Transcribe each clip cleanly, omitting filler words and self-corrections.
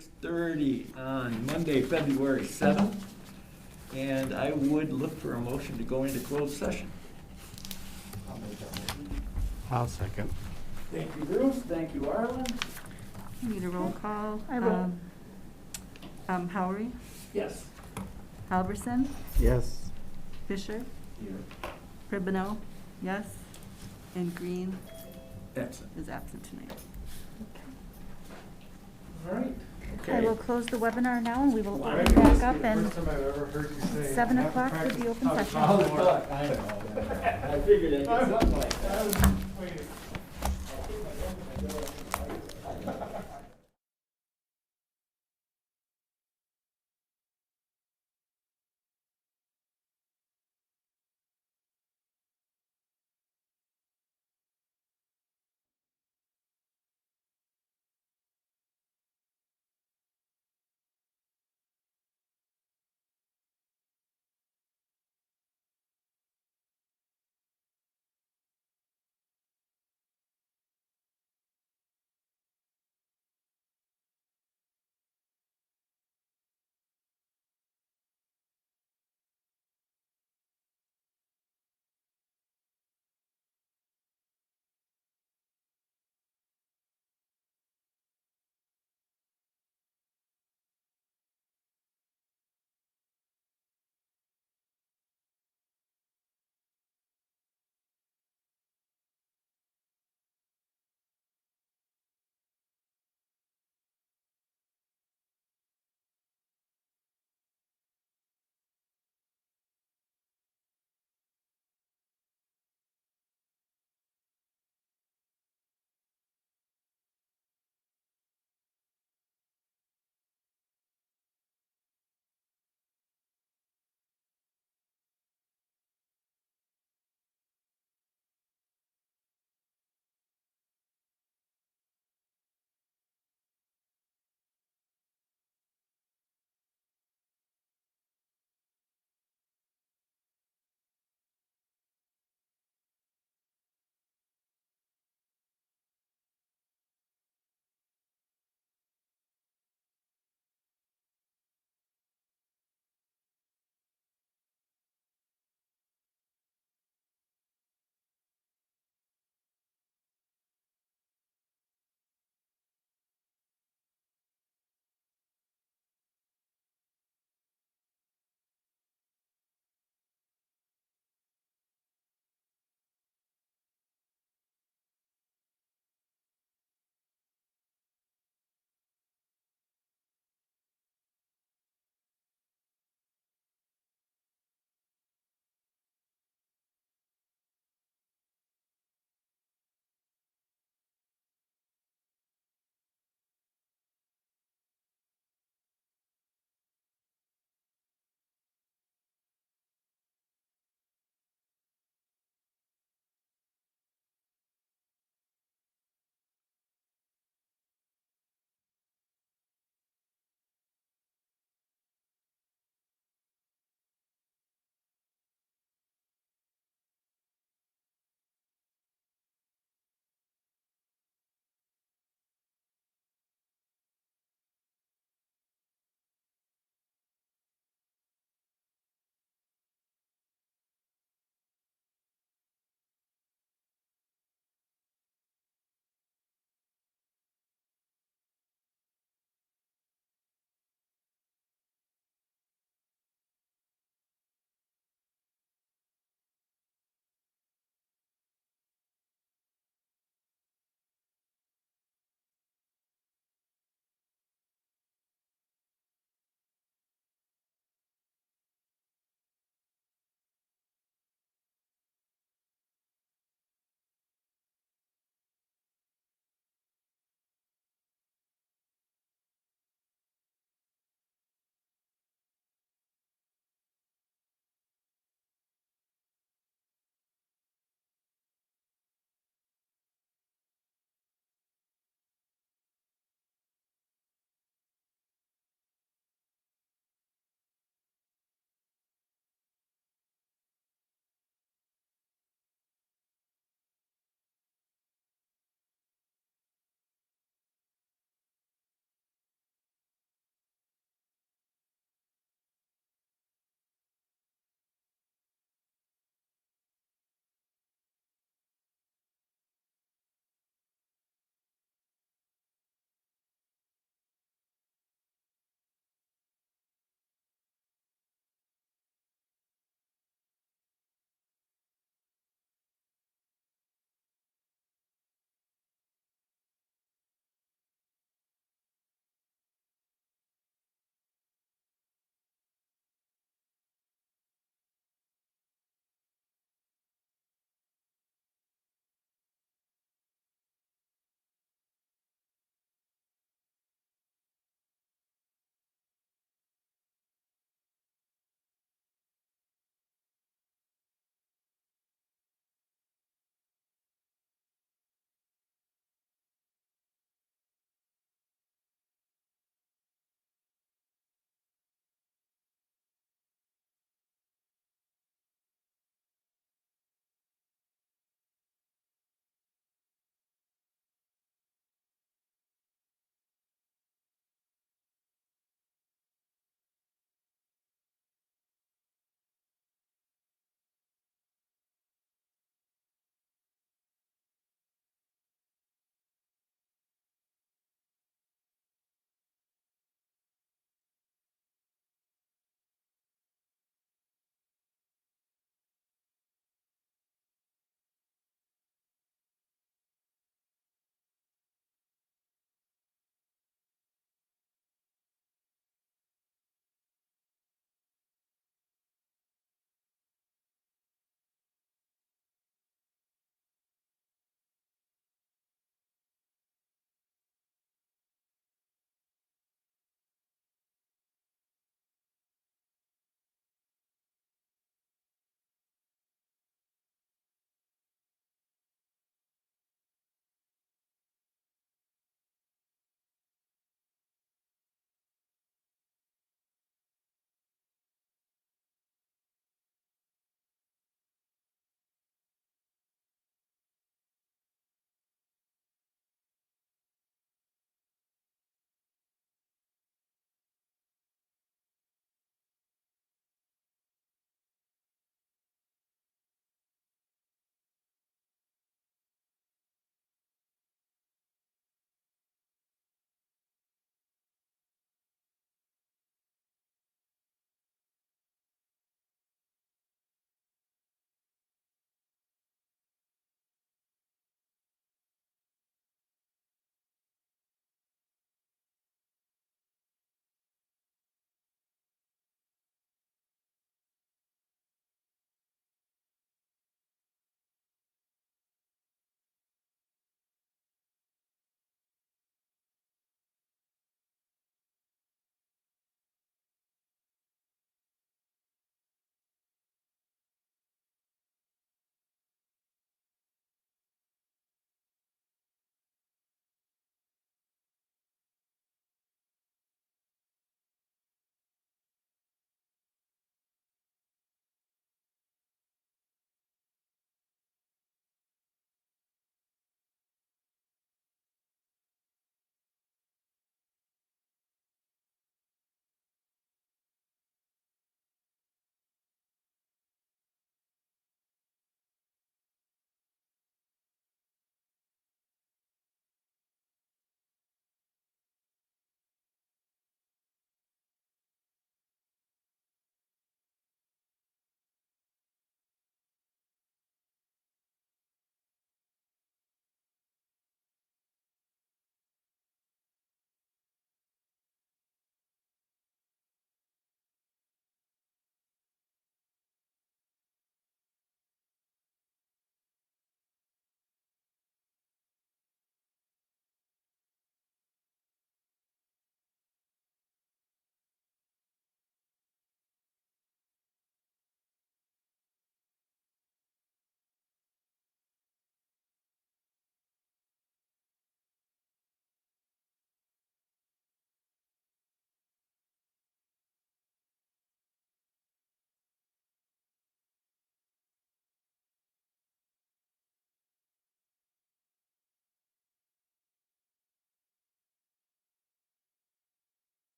6:30 on Monday, February 7th. And I would look for a motion to go into closed session. I'll make that motion. I'll second. Thank you, Bruce. Thank you, Arlen. Need a roll call. I will. Howery, Yes. Halverson, Yes. Fisher, Here. Ribino, yes, and Green Excellent. is absent tonight. All right. I Okay. will close the webinar now and we will Wow. open This back is up the and first time I've ever heard you say. 7 I have to o'clock for the practice open how to session. call I it. know. I figured I'd get something like that. Wait.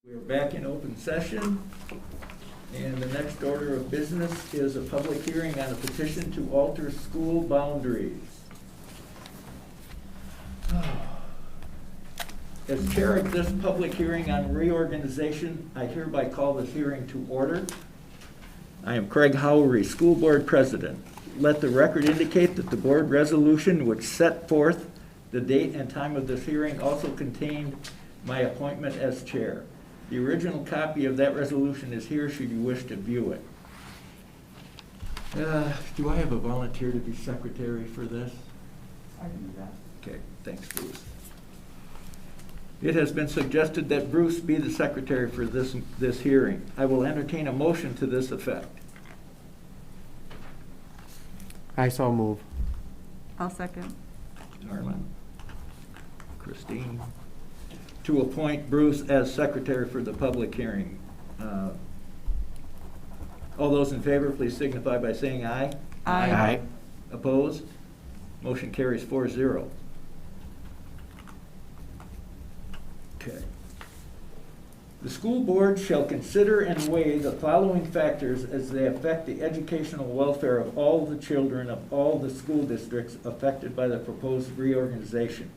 We're back in open session, and the next order of business is a public hearing on a petition to alter school boundaries. As chair of this public hearing on reorganization, I hereby call this hearing to order. I am Craig Howery, School Board President. Let the record indicate that the board resolution which set forth the date and time of this hearing also contained my appointment as chair. The original copy of that resolution is here should you wish to view it. Do I have a volunteer to be secretary for this? I can do that. Okay, thanks, Bruce. It has been suggested that Bruce be the secretary for this hearing. I will entertain a motion to this effect. I so move. I'll second. Darlene, Christine, to appoint Bruce as secretary for the public hearing. All those in favor, please signify by saying aye. Aye. Opposed? Motion carries 4-0. Okay. The school board shall consider and weigh the following factors as they affect the educational welfare of all the children of all the school districts affected by the proposed reorganization.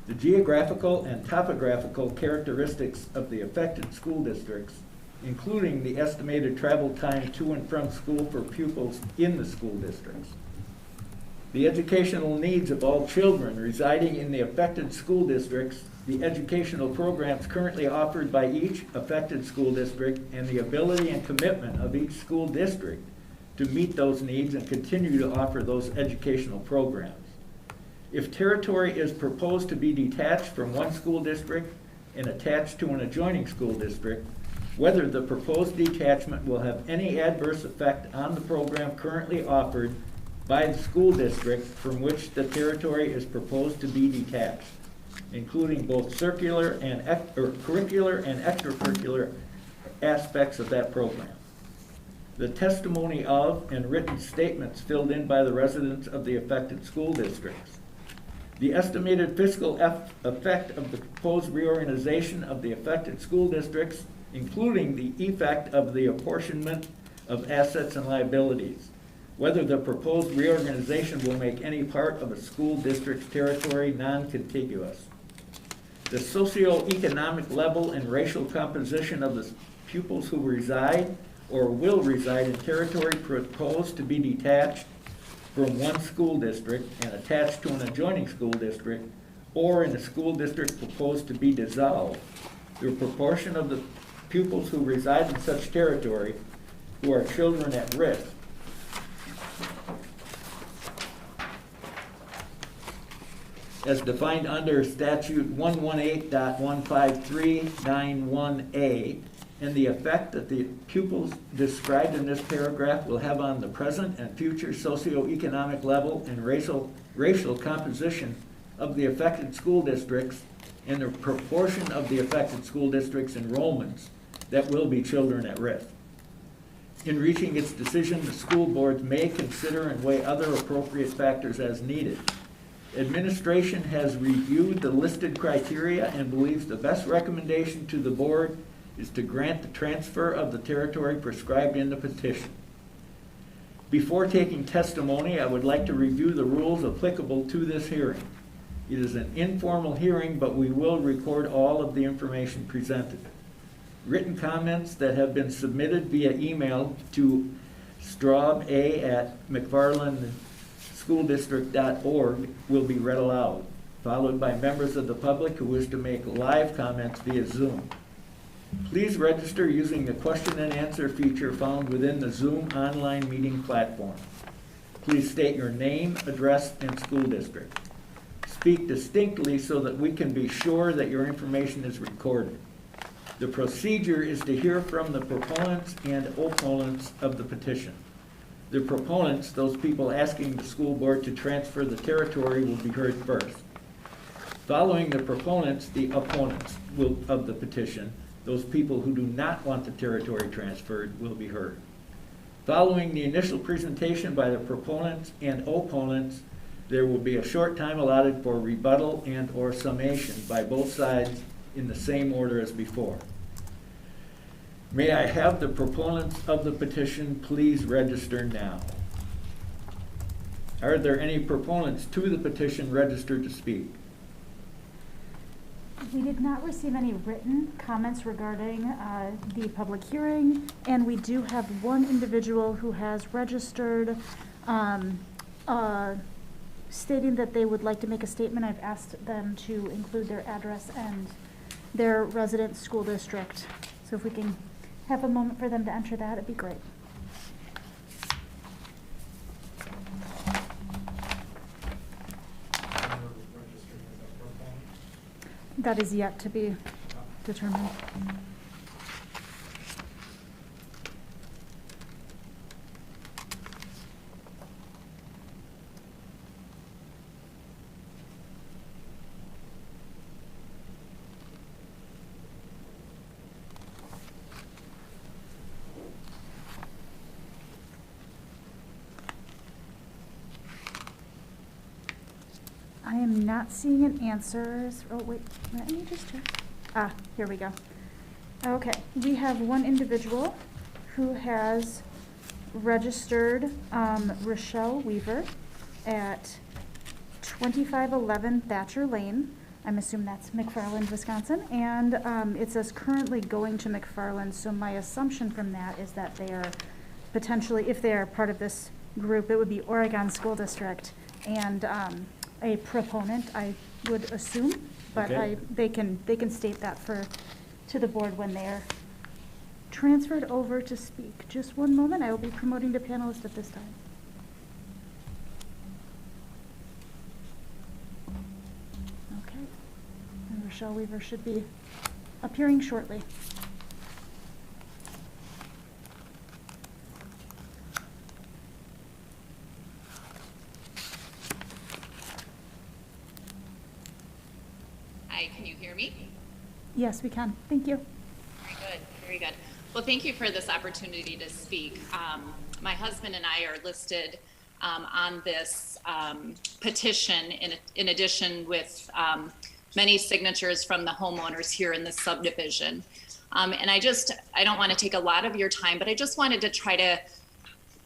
The geographical and topographical characteristics of the affected school districts, including the estimated travel time to and from school for pupils in the school districts. The educational needs of all children residing in the affected school districts, the educational programs currently offered by each affected school district, and the ability and commitment of each school district to meet those needs and continue to offer those educational programs. If territory is proposed to be detached from one school district and attached to an adjoining school district, whether the proposed detachment will have any adverse effect on the program currently offered by the school district from which the territory is proposed to be detached, including both curricular and extracurricular aspects of that program. The testimony of and written statements filled in by the residents of the affected school districts. The estimated fiscal effect of the proposed reorganization of the affected school districts, including the effect of the apportionment of assets and liabilities. Whether the proposed reorganization will make any part of a school district's territory non-contiguous. The socioeconomic level and racial composition of the pupils who reside or will reside in territory proposed to be detached from one school district and attached to an adjoining school district, or in a school district proposed to be dissolved. The proportion of the pupils who reside in such territory who are children at risk. As defined under statute 118.15391A, and the effect that the pupils described in this paragraph will have on the present and future socioeconomic level and racial composition of the affected school districts and the proportion of the affected school districts' enrollments that will be children at risk. In reaching its decision, the school board may consider and weigh other appropriate factors as needed. Administration has reviewed the listed criteria and believes the best recommendation to the board is to grant the transfer of the territory prescribed in the petition. Before taking testimony, I would like to review the rules applicable to this hearing. It is an informal hearing, but we will record all of the information presented. Written comments that have been submitted via email to straub@mcfarlandschooldistrict.org will be read aloud, followed by members of the public who wish to make live comments via Zoom. Please register using the question and answer feature found within the Zoom online meeting platform. Please state your name, address, and school district. Speak distinctly so that we can be sure that your information is recorded. The procedure is to hear from the proponents and opponents of the petition. The proponents, those people asking the school board to transfer the territory, will be heard first. Following the proponents, the opponents of the petition, those people who do not want the territory transferred, will be heard. Following the initial presentation by the proponents and opponents, there will be a short time allotted for rebuttal and/or summation by both sides in the same order as before. May I have the proponents of the petition please register now? Are there any proponents to the petition registered to speak? We did not receive any written comments regarding the public hearing, and we do have one individual who has registered stating that they would like to make a statement. I've asked them to include their address and their resident school district. So if we can have a moment for them to enter that, it'd be great. That is yet to be determined. I am not seeing an answers. Oh, wait, let me just check. Ah, here we go. Okay, we have one individual who has registered Rochelle Weaver at 2511 Thatcher Lane. I'm assuming that's McFarland, Wisconsin. And it says currently going to McFarland. So my assumption from that is that they are potentially, if they are part of this group, it would be Oregon School District and a proponent, I would assume, but Okay. they can state that to the board when they're transferred over to speak. Just one moment, I will be promoting the panelist at this time. Okay, and Rochelle Weaver should be appearing shortly. Can you hear me? Yes, we can. Thank you. Very good, very good. Well, thank you for this opportunity to speak. My husband and I are listed on this petition in addition with many signatures from the homeowners here in the subdivision. And I don't want to take a lot of your time, but I just wanted to try to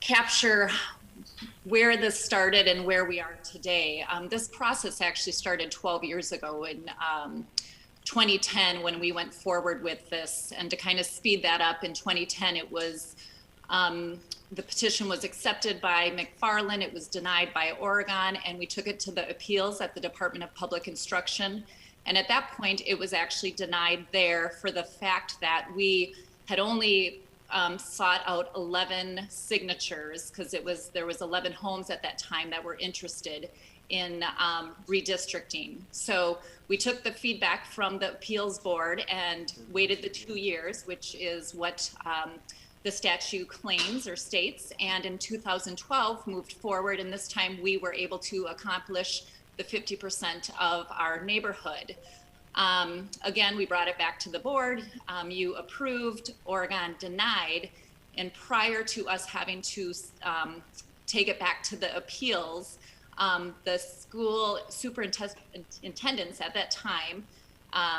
capture where this started and where we are today. This process actually started 12 years ago in 2010 when we went forward with this. And to kind of speed that up, in 2010 it was, the petition was accepted by McFarland, it was denied by Oregon, and we took it to the appeals at the Department of Public Instruction. And at that point, it was actually denied there for the fact that we had only sought out 11 signatures, because there was 11 homes at that time that were interested in redistricting. So we took the feedback from the appeals board and waited the 2 years, which is what the statute claims or states, and in 2012 moved forward, and this time we were able to accomplish the 50% of our neighborhood. Again, we brought it back to the board. You approved, Oregon denied, and prior to us having to take it back to the appeals, the school superintendents at that time,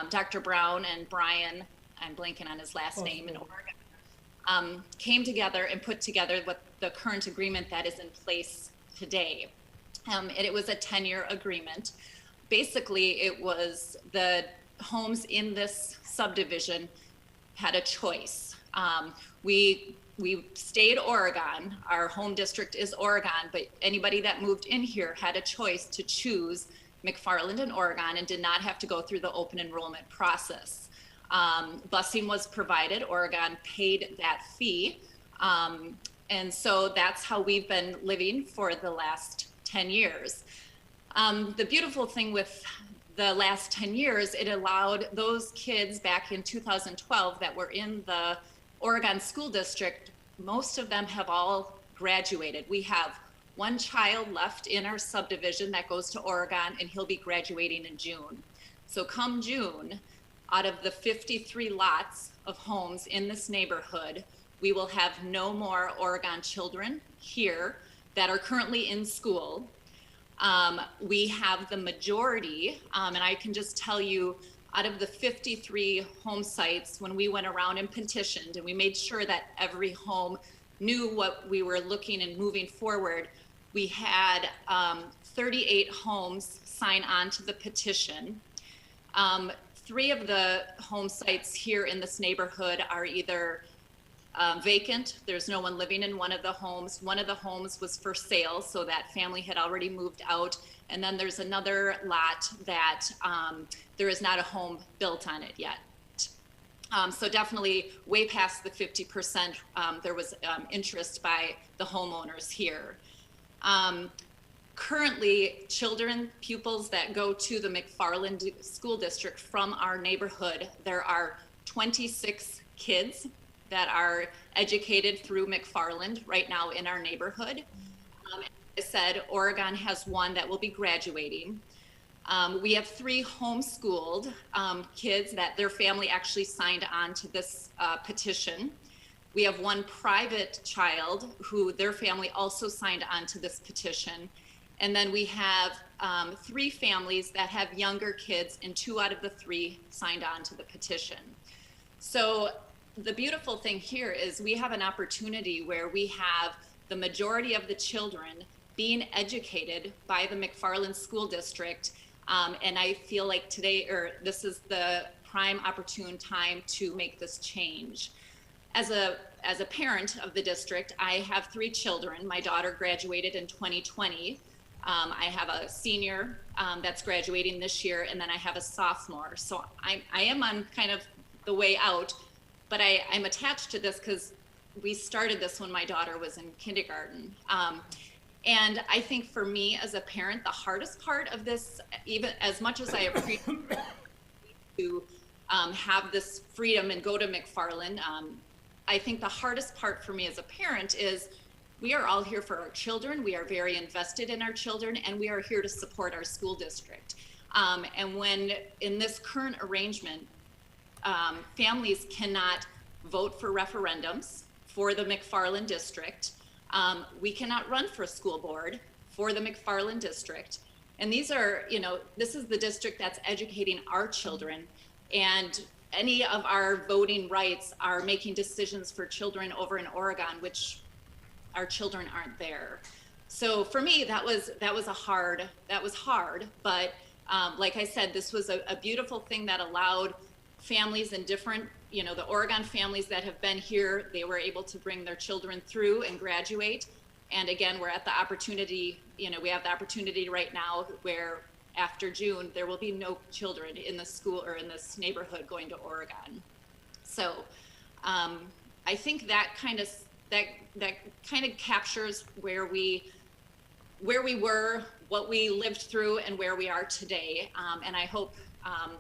Dr. Brown and Brian, I'm blanking on his last name, in Oregon, came together and put together what the current agreement that is in place today. And it was a 10-year agreement. Basically, it was the homes in this subdivision had a choice. We stayed Oregon. Our home district is Oregon, but anybody that moved in here had a choice to choose McFarland and Oregon and did not have to go through the open enrollment process. Busing was provided. Oregon paid that fee. And so that's how we've been living for the last 10 years. The beautiful thing with the last 10 years, it allowed those kids back in 2012 that were in the Oregon school district, most of them have all graduated. We have one child left in our subdivision that goes to Oregon, and he'll be graduating in June. So come June, out of the 53 lots of homes in this neighborhood, we will have no more Oregon children here that are currently in school. We have the majority, and I can just tell you, out of the 53 home sites, when we went around and petitioned and we made sure that every home knew what we were looking and moving forward, we had 38 homes sign on to the petition. 3 of the home sites here in this neighborhood are either vacant. There's no one living in one of the homes. One of the homes was for sale, so that family had already moved out. And then there's another lot that there is not a home built on it yet. So definitely way past the 50%, there was interest by the homeowners here. Currently, pupils that go to the McFarland School District from our neighborhood, there are 26 kids that are educated through McFarland right now in our neighborhood. As I said, Oregon has 1 that will be graduating. We have 3 homeschooled kids that their family actually signed on to this petition. We have 1 private child who their family also signed on to this petition. And then we have 3 families that have younger kids, and 2 out of the 3 signed on to the petition. So the beautiful thing here is we have an opportunity where we have the majority of the children being educated by the McFarland School District. And I feel like this is the prime opportune time to make this change. As a parent of the district, I have 3 children. My daughter graduated in 2020. I have a senior that's graduating this year, and then I have a sophomore. So I am on kind of the way out, but I'm attached to this because we started this when my daughter was in kindergarten. And I think for me as a parent, the hardest part of this, even as much as I appreciate to have this freedom and go to McFarland, I think the hardest part for me as a parent is we are all here for our children. We are very invested in our children, and we are here to support our school district. And when in this current arrangement, families cannot vote for referendums for the McFarland district. We cannot run for a school board for the McFarland district. And these are, this is the district that's educating our children, and any of our voting rights are making decisions for children over in Oregon, which our children aren't there. So for me, that was hard, but like I said, this was a beautiful thing that allowed families in different, the Oregon families that have been here, they were able to bring their children through and graduate. And again, we're at the opportunity, we have the opportunity right now where after June, there will be no children in the school or in this neighborhood going to Oregon. So I think that kind of captures where we were, what we lived through, and where we are today. And I hope,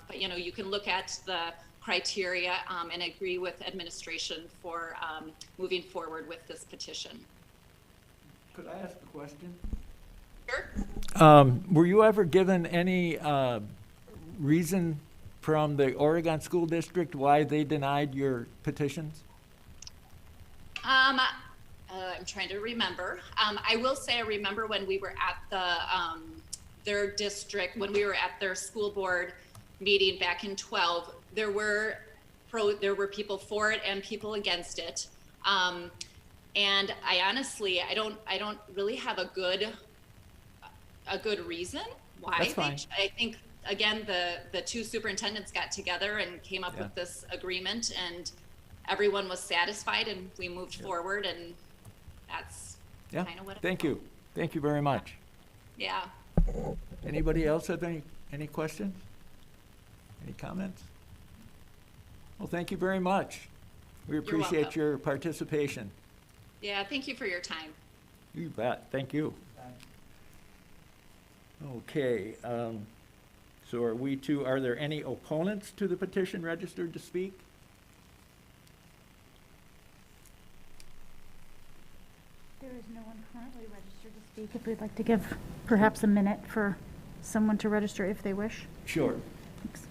but you can look at the criteria and agree with administration for moving forward with this petition. Could I ask a question? Sure. Were you ever given any reason from the Oregon School District why they denied your petitions? I'm trying to remember. I will say I remember when we were at their district, when we were at their school board meeting back in 12, there were people for it and people against it. And I honestly, I don't really have a good reason why. That's fine. I think again, the 2 superintendents got together and came up with this agreement, and everyone was satisfied, and we moved forward, and that's kind of what. Thank you very much. Yeah. Anybody else have any questions? Any comments? Well, thank you very much. We appreciate welcome. your participation. Yeah, thank you for your time. You bet. Thank you. Okay, so are there any opponents to the petition registered to speak? There is no one currently registered to speak. If we'd like to give perhaps a minute for someone to register if they wish. Sure. Thanks.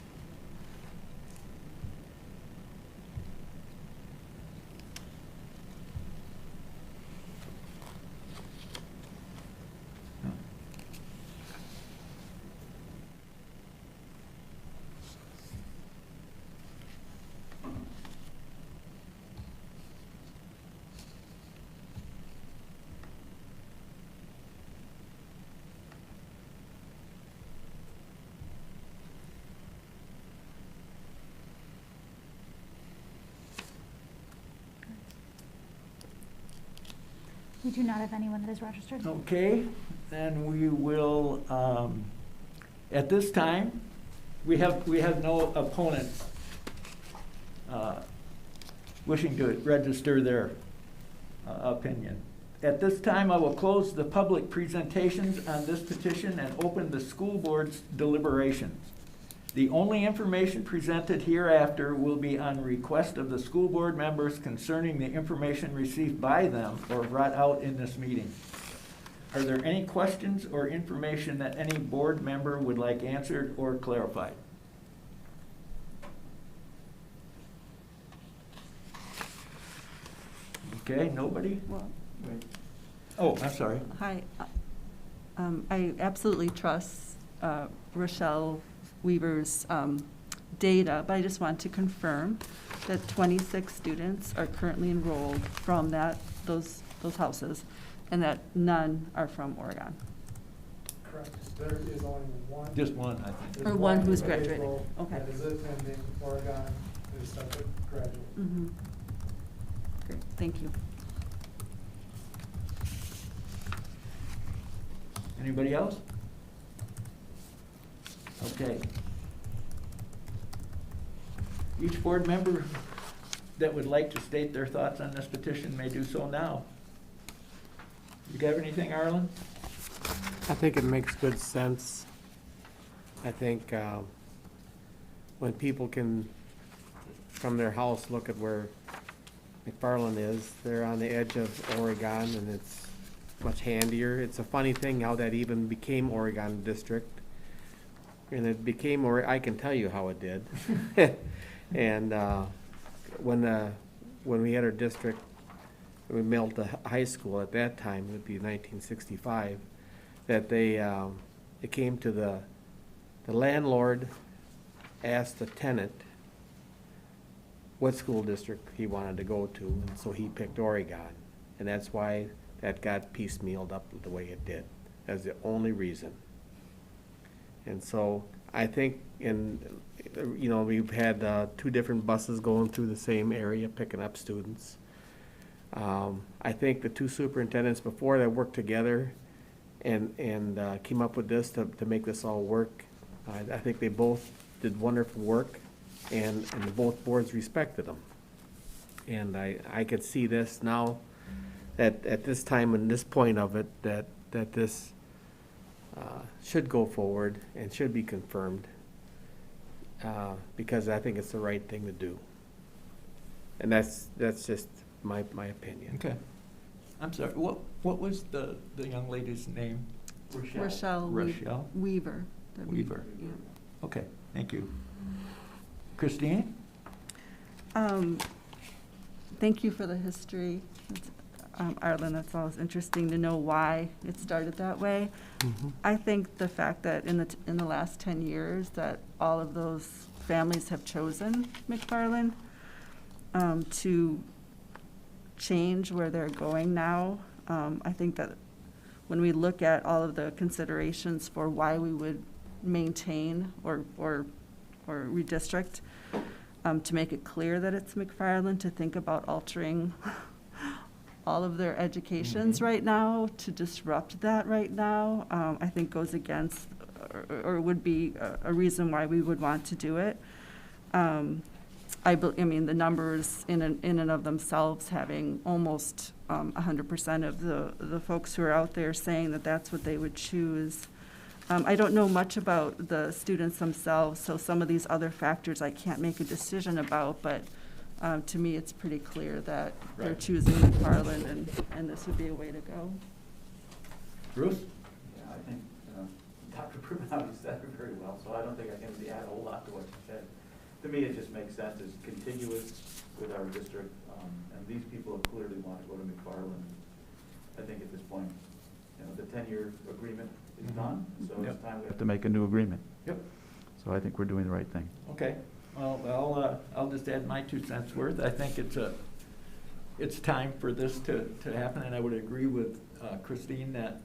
We do not have anyone that is registered. Okay, then we will, at this time, we have no opponents wishing to register their opinion. At this time, I will close the public presentations on this petition and open the school board's deliberations. The only information presented hereafter will be on request of the school board members concerning the information received by them or brought out in this meeting. Are there any questions or information that any board member would like answered or clarified? Okay, nobody? Well, Oh, I'm sorry. hi. I absolutely trust Rochelle Weaver's data, but I just want to confirm that 26 students are currently enrolled from those houses, and that none are from Oregon. Correct. There is only one. Just one, I think. There's Or one who's in graduating. April Okay. That is attending Oregon, is separate graduate. Mm-hmm. Great, thank you. Anybody else? Okay. Each board member that would like to state their thoughts on this petition may do so now. You have anything, Arlen? I think it makes good sense. I think when people can, from their house, look at where McFarland is, they're on the edge of Oregon, and it's much handier. It's a funny thing how that even became Oregon District. And it became, I can tell you how it did. And when we had our district, we mailed to high school at that time, it would be 1965, that it came to the landlord asked the tenant what school district he wanted to go to, and so he picked Oregon. And that's why that got piecemealed up the way it did. That's the only reason. And so I think we've had 2 different buses going through the same area picking up students. I think the 2 superintendents before that worked together and came up with this to make this all work. I think they both did wonderful work, and both boards respected them. And I could see this now, that at this time and this point of it, that this should go forward and should be confirmed, because I think it's the right thing to do. And that's just my opinion. Okay. I'm sorry, what was the young lady's name? Rochelle Rochelle? Weaver. Weaver. Yeah. Okay, thank you. Christine? Thank you for the history. Arlen, that's always interesting to know why it started that way. Mhm. I think the fact that in the last 10 years that all of those families have chosen McFarland to change where they're going now, I think that when we look at all of the considerations for why we would maintain or redistrict, to make it clear that it's McFarland, to think about altering all of their educations right now, to disrupt that right now, I think goes against or would be a reason why we would want to do it. I mean, the numbers in and of themselves, having almost 100% of the folks who are out there saying that that's what they would choose. I don't know much about the students themselves, so some of these other factors I can't make a decision about, but to me, it's pretty clear that they're Right. choosing McFarland, and this would be a way to go. Bruce? Yeah, I think Dr. Proponents said it very well, so I don't think I can really add a whole lot to what you said. To me, it just makes sense. It's contiguous with our district, and these people clearly want to go to McFarland. I think at this point, the 10-year agreement is done, so Yep. it's time we have to make a new agreement. Yep. So I think we're doing the right thing. Okay, well, I'll just add my 2 cents worth. I think it's time for this to happen, and I would agree with Christine that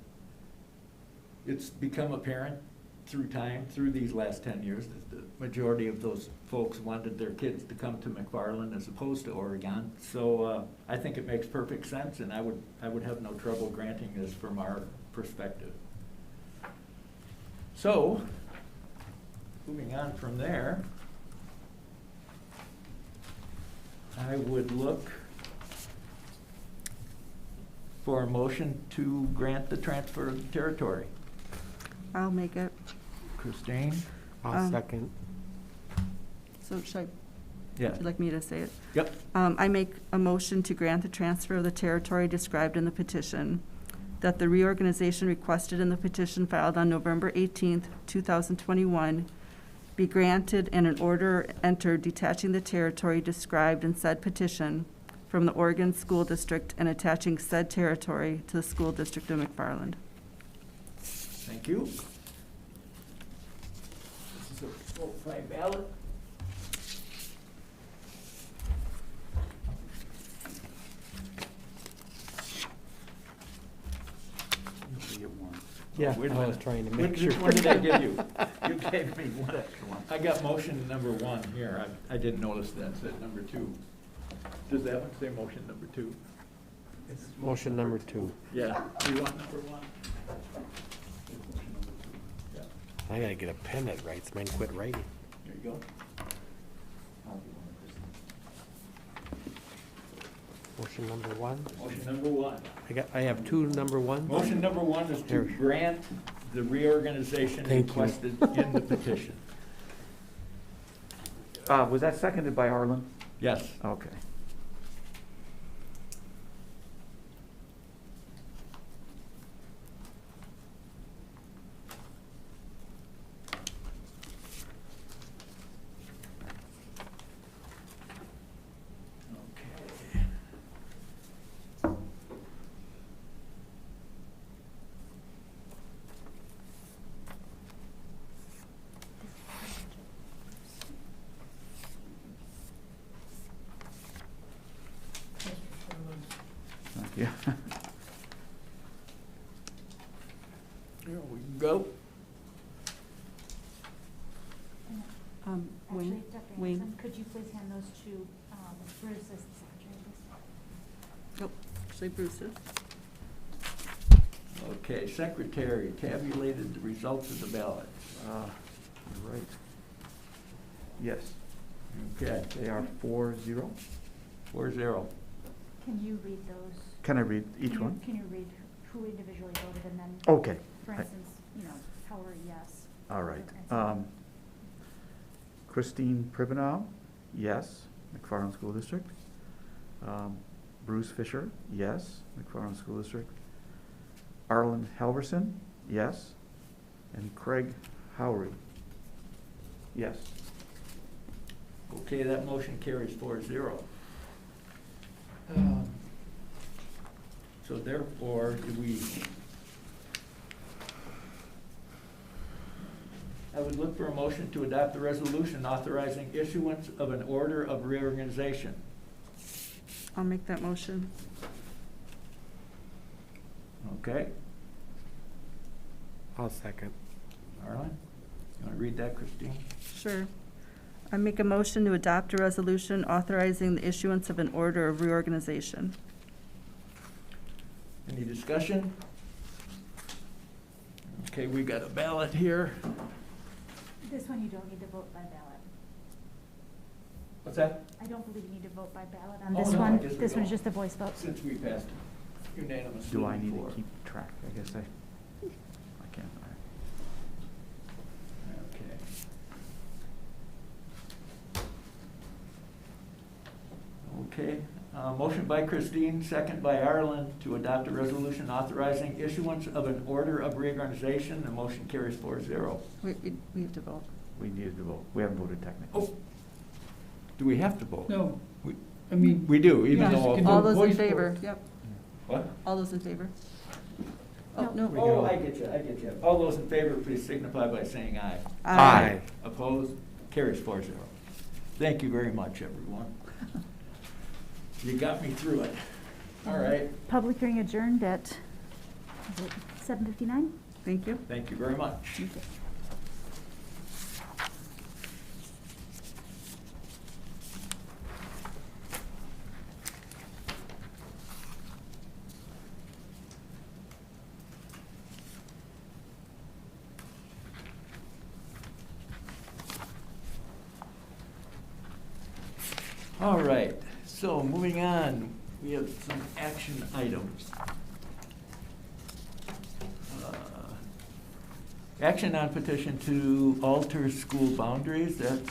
it's become apparent through time, through these last 10 years, that the majority of those folks wanted their kids to come to McFarland as opposed to Oregon. So I think it makes perfect sense, and I would have no trouble granting this from our perspective. So, moving on from there, I would look for a motion to grant the transfer of the territory. I'll make it. Christine? I'll second. So should I, Yeah. would you like me to say it? Yep. I make a motion to grant the transfer of the territory described in the petition, that the reorganization requested in the petition filed on November 18th, 2021 be granted and an order entered detaching the territory described in said petition from the Oregon School District and attaching said territory to the School District of McFarland. Thank you. This is a vote by ballot. Yeah, Wait a I was minute. trying to make Which sure. one did I give you? You gave me one extra one. I got motion number 1 here. I didn't notice that, said number 2. Does that one say motion number 2? Motion number 2. Yeah. Do you want number 1? Yeah. I gotta get a pen that writes, mine quit writing. There you go. Motion number 1. Motion number 1. I have 2 number 1. Motion number 1 is to Here. grant the reorganization Thank you. requested in the petition. Was that seconded by Harlan? Yes. Okay. Okay. Thank you. There we go. Wayne, Actually, Dr. Wayne. Anderson, could you please hand those to Bruce as the secretary, please? Oh, actually Bruce's. Okay, secretary tabulated the results of the ballot. You're right. Yes, Okay, they are 4-0. 4-0. Can you read those? Can I read each one? Can you read who individually voted and then, Okay. for I- instance, Howard, yes? All right. and so on. Christine Pribenow, yes, McFarland School District. Bruce Fisher, yes, McFarland School District. Arlen Halverson, yes. And Craig Howery, yes. Okay, that motion carries 4-0. So therefore, I would look for a motion to adopt the resolution authorizing issuance of an order of reorganization. I'll make that motion. Okay, I'll second. Arlen, you want to read that, Christine? Sure. I make a motion to adopt a resolution authorizing the issuance of an order of reorganization. Any discussion? Okay, we got a ballot here. This one you don't need to vote by ballot. What's that? I don't believe you need to vote by ballot on Oh, this no, I one. guess we This one's don't. just a voice vote. Since we passed unanimously Do I need before. to keep track? I guess I can't. Okay. Okay, motion by Christine, second by Arlen to adopt a resolution authorizing issuance of an order of reorganization. The motion carries 4-0. We have to vote. We needed to vote. We haven't voted technically. Oh, do we have to vote? No, We- I mean, We do, even Yeah. though. You can do All a those in voice favor, vote. yep. What? All those in favor? No. Oh, no. Oh, I get you. All those in favor, please signify by saying aye. Aye. Opposed? Carries 4-0. Thank you very much, everyone. You got me through it. All right, Public hearing adjourned at 7:59. Thank you. thank you very much. Okay. All right, so moving on, we have some action items. Action on petition to alter school boundaries, that's,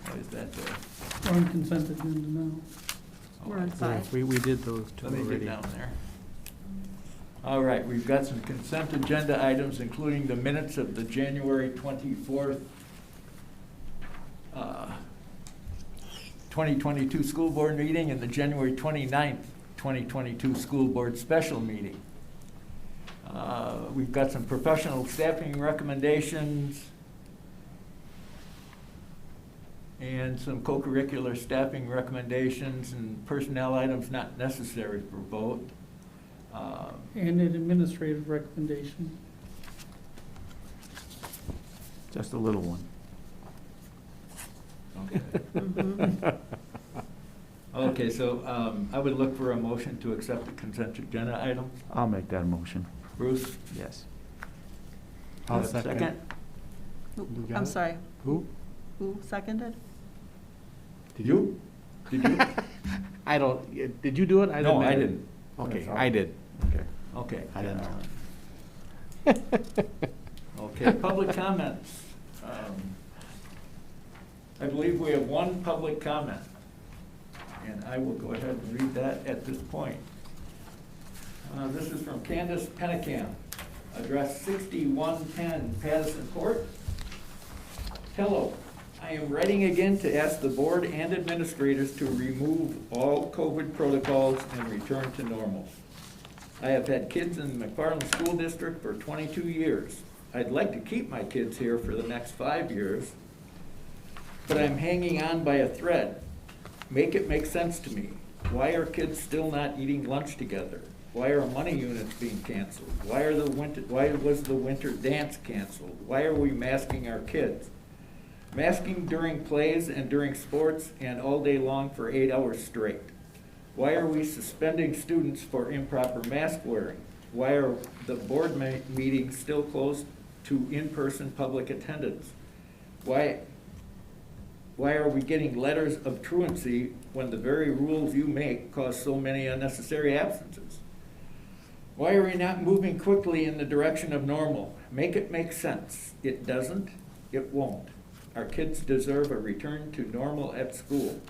why is that there? We're on consent agenda now. We're on five. We did those two Let me already. get down there. All right, we've got some consent agenda items, including the minutes of the January 24th, 2022 school board meeting and the January 29th, 2022 school board special meeting. We've got some professional staffing recommendations and some co-curricular staffing recommendations and personnel items not necessary for vote. And an administrative recommendation. Just a little one. Okay. Mhm. Okay, so I would look for a motion to accept the consent agenda items. I'll make that motion. Bruce? Yes. I'll second. Who- You got I'm it? sorry, Who? who seconded? Did you? Did you? I don't, did you do it? No, I didn't. Okay, I did. Okay. Okay. I didn't know. Okay, public comments. I believe we have one public comment, and I will go ahead and read that at this point. This is from Candace Pennicamp, address 6110 Patterson Court. Hello, I am writing again to ask the board and administrators to remove all COVID protocols and return to normal. I have had kids in the McFarland School District for 22 years. I'd like to keep my kids here for the next 5 years, but I'm hanging on by a thread. Make it make sense to me. Why are kids still not eating lunch together? Why are money units being canceled? Why was the winter dance canceled? Why are we masking our kids? Masking during plays and during sports and all day long for 8 hours straight. Why are we suspending students for improper mask wearing? Why are the board meetings still closed to in-person public attendance? Why are we getting letters of truancy when the very rules you make cause so many unnecessary absences? Why are we not moving quickly in the direction of normal? Make it make sense. It doesn't, it won't. Our kids deserve a return to normal at school.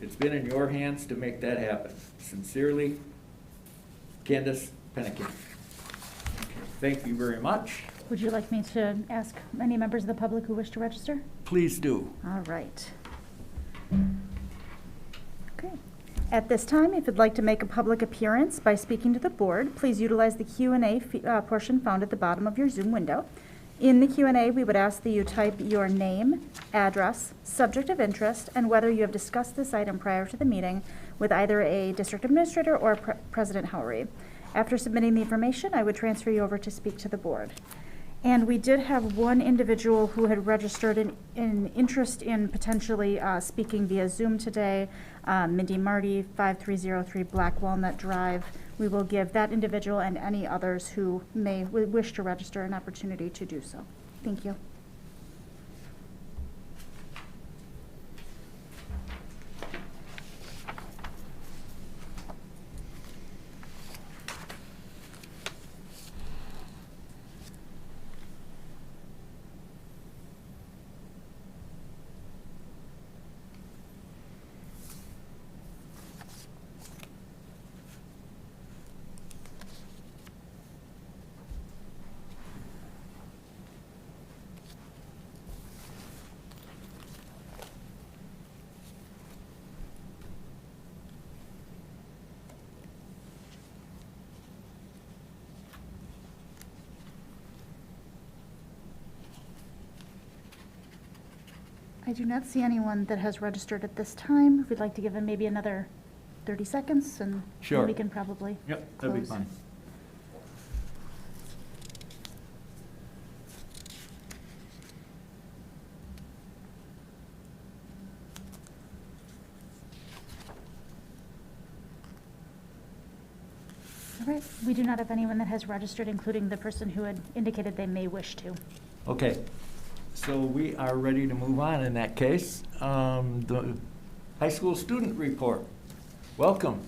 It's been in your hands to make that happen. Sincerely, Candace Pennicamp. Okay, thank you very much. Would you like me to ask any members of the public who wish to register? Please do. All right. Okay. At this time, if you'd like to make a public appearance by speaking to the board, please utilize the Q&A portion found at the bottom of your Zoom window. In the Q&A, we would ask that you type your name, address, subject of interest, and whether you have discussed this item prior to the meeting with either a district administrator or President Howery. After submitting the information, I would transfer you over to speak to the board. And we did have one individual who had registered an interest in potentially speaking via Zoom today, Mindy Marty, 5303 Black Walnut Drive. We will give that individual and any others who may wish to register an opportunity to do so. Thank you. I do not see anyone that has registered at this time. If we'd like to give them maybe another 30 seconds, and Sure. then we can probably Yep, that'd be close. fine. All right, we do not have anyone that has registered, including the person who had indicated they may wish to. Okay, so we are ready to move on in that case. The High school student report. Welcome.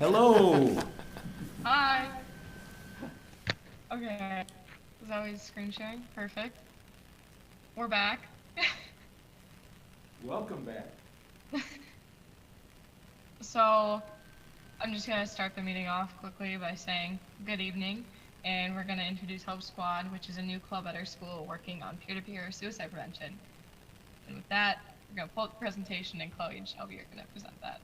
Hello. Hi. Okay. Is that always screen sharing? Perfect. We're back. Welcome back. So, I'm just going to start the meeting off quickly by saying good evening, and we're going to introduce Hope Squad, which is a new club at our school working on peer-to-peer suicide prevention. And with that, we're going to pull up the presentation, and Chloe and Shelby are going to present that.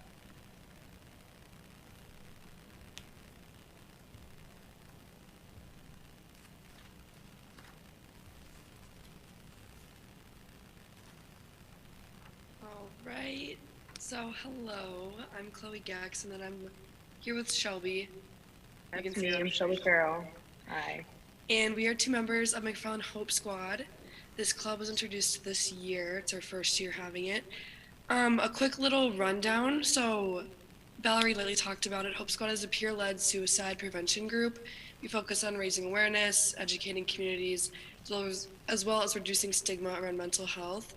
All right, so hello, I'm Chloe Gax, and then I'm here with Shelby. That's me, I'm Shelby Farrell. Hi. And we are two members of McFarland Hope Squad. This club was introduced this year. It's our first year having it. A quick little rundown. So Valerie lately talked about it. Hope Squad is a peer-led suicide prevention group. We focus on raising awareness, educating communities, as well as reducing stigma around mental health.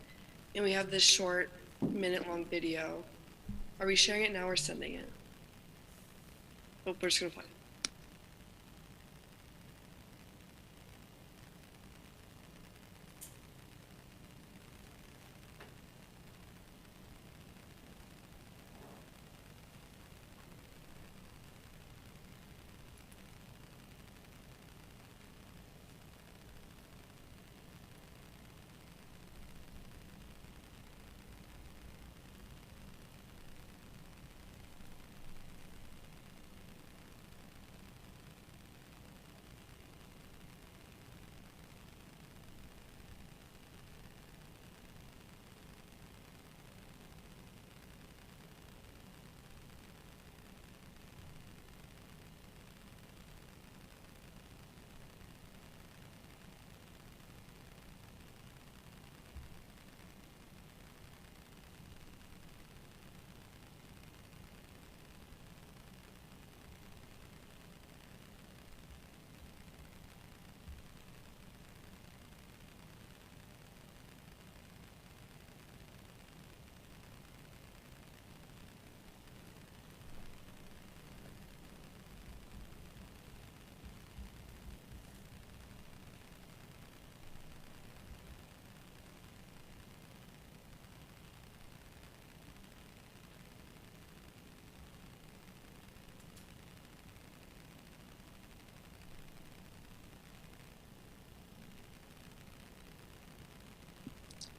And we have this short minute-long video. Are we sharing it now or sending it? Oh, we're just gonna play.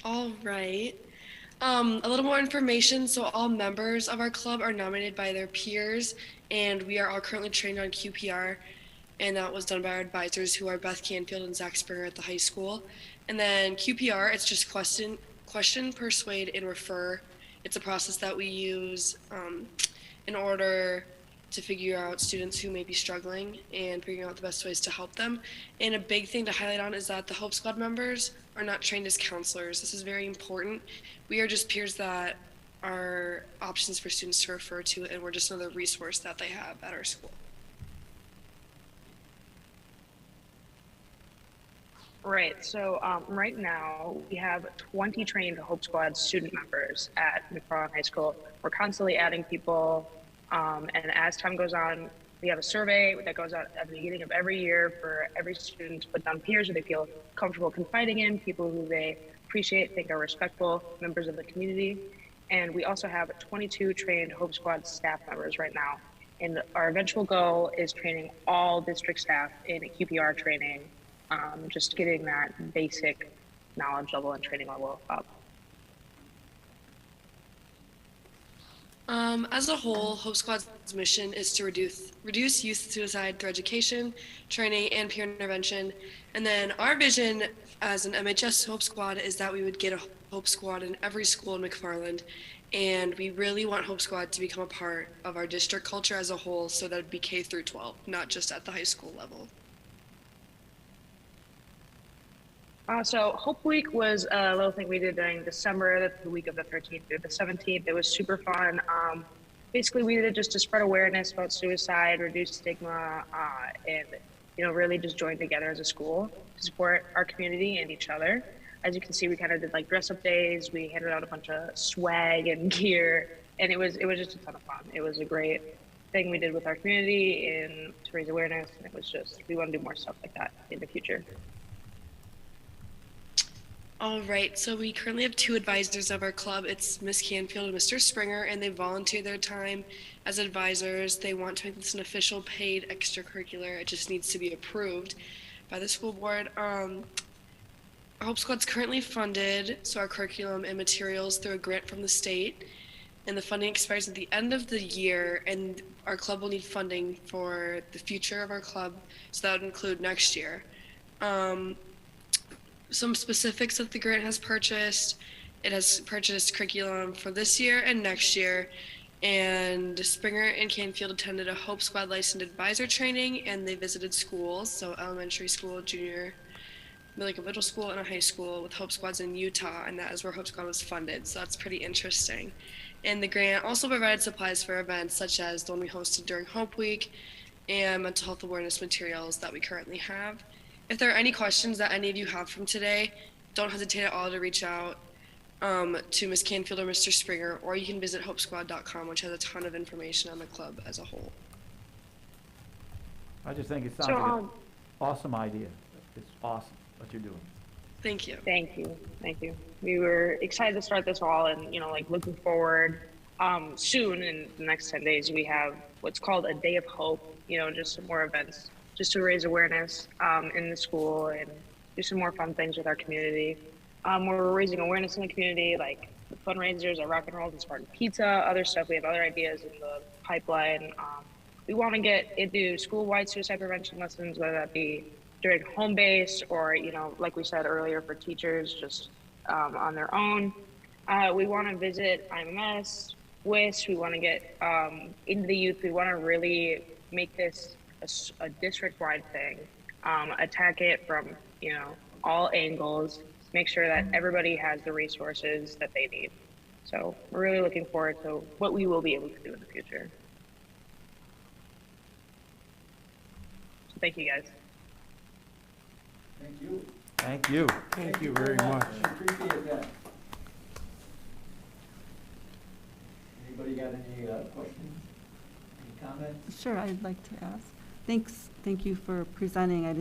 All right. A little more information. So all members of our club are nominated by their peers, and we are all currently trained on QPR, and that was done by our advisors, who are Beth Canfield and Zach Springer at the high school. And then QPR, it's just question, persuade, and refer. It's a process that we use in order to figure out students who may be struggling and figuring out the best ways to help them. And a big thing to highlight on is that the Hope Squad members are not trained as counselors. This is very important. We are just peers that are options for students to refer to, and we're just another resource that they have at our school. Right, so right now we have 20 trained Hope Squad student members at McFarland High School. We're constantly adding people, and as time goes on, we have a survey that goes out at the beginning of every year for every student to put down peers who they feel comfortable confiding in, people who they appreciate, think are respectful members of the community. And we also have 22 trained Hope Squad staff members right now. And our eventual goal is training all district staff in QPR training, just getting that basic knowledge level and training level up. As a whole, Hope Squad's mission is to reduce youth suicide through education, training, and peer intervention. And then our vision as an MHS Hope Squad is that we would get a Hope Squad in every school in McFarland. And we really want Hope Squad to become a part of our district culture as a whole, so that it'd be K through 12, not just at the high school level. So Hope Week was a little thing we did during December, the week of the 13th through the 17th. It was super fun. Basically, we did it just to spread awareness about suicide, reduce stigma, and really just join together as a school to support our community and each other. As you can see, we kind of did like dress up days. We handed out a bunch of swag and gear, and it was just a ton of fun. It was a great thing we did with our community and to raise awareness. And it was just, we want to do more stuff like that in the future. All right, so we currently have 2 advisors of our club. It's Miss Canfield and Mr. Springer, and they volunteer their time as advisors. They want to make this an official paid extracurricular. It just needs to be approved by the school board. Our Hope Squad's currently funded, so our curriculum and materials, through a grant from the state, and the funding expires at the end of the year, and our club will need funding for the future of our club, so that would include next year. Some specifics that the grant has purchased: it has purchased curriculum for this year and next year, and Springer and Canfield attended a Hope Squad licensed advisor training, and they visited schools, so elementary school, junior, middle school, and a high school with Hope Squads in Utah, and that is where Hope Squad was funded, so that's pretty interesting. And the grant also provided supplies for events such as the one we hosted during Hope Week and mental health awareness materials that we currently have. If there are any questions that any of you have from today, don't hesitate at all to reach out to Ms. Canfield or Mr. Springer, or you can visit hopesquad.com, which has a ton of information on the club as a whole. I just think it sounds like an awesome idea. It's awesome what you're doing. Thank you. Thank you. Thank you. We were excited to start this all, and looking forward. Soon in the next 10 days, we have what's called a Day of Hope. Just some more events, just to raise awareness in the school and do some more fun things with our community. We're raising awareness in the community, like the fundraisers at Rock and Roll and Spartan Pizza, other stuff. We have other ideas in the pipeline. We want to get into school-wide suicide prevention lessons, whether that be during home base or, like we said earlier, for teachers just on their own. We want to visit IMMS, WIS. We want to get into the youth. We want to really make this a district-wide thing, attack it from, all angles, make sure that everybody has the resources that they need. So we're really looking forward to what we will be able to do in the future. So thank you, guys. Thank you. Thank you. Thank you very much. Appreciate that. Anybody got any questions, any comments? Sure, I'd like to ask. Thank you for presenting. I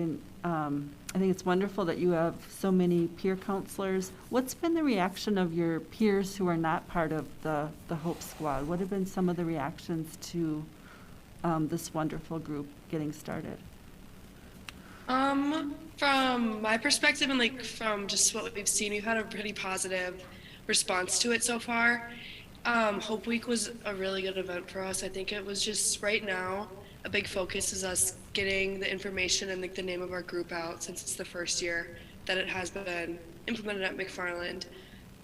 think it's wonderful that you have so many peer counselors. What's been the reaction of your peers who are not part of the Hope Squad? What have been some of the reactions to this wonderful group getting started? From my perspective and from just what we've seen, we've had a pretty positive response to it so far. Hope Week was a really good event for us. I think it was just right now, a big focus is us getting the information and the name of our group out, since it's the first year that it has been implemented at McFarland.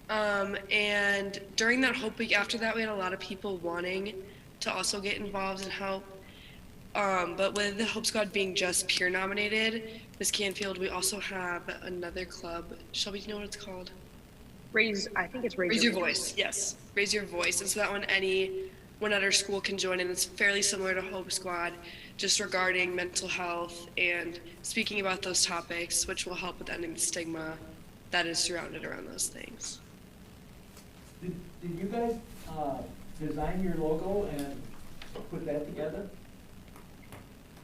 And during that Hope Week, after that, we had a lot of people wanting to also get involved and help. But with the Hope Squad being just peer nominated, Ms. Canfield, we also have another club. Shelby, do you know what it's called? I think it's Raise Your Voice. Yes, Raise Your Voice. And so that one, anyone at our school can join, and it's fairly similar to Hope Squad, just regarding mental health and speaking about those topics, which will help with ending the stigma that is surrounded around those things. Did you guys design your logo and put that together?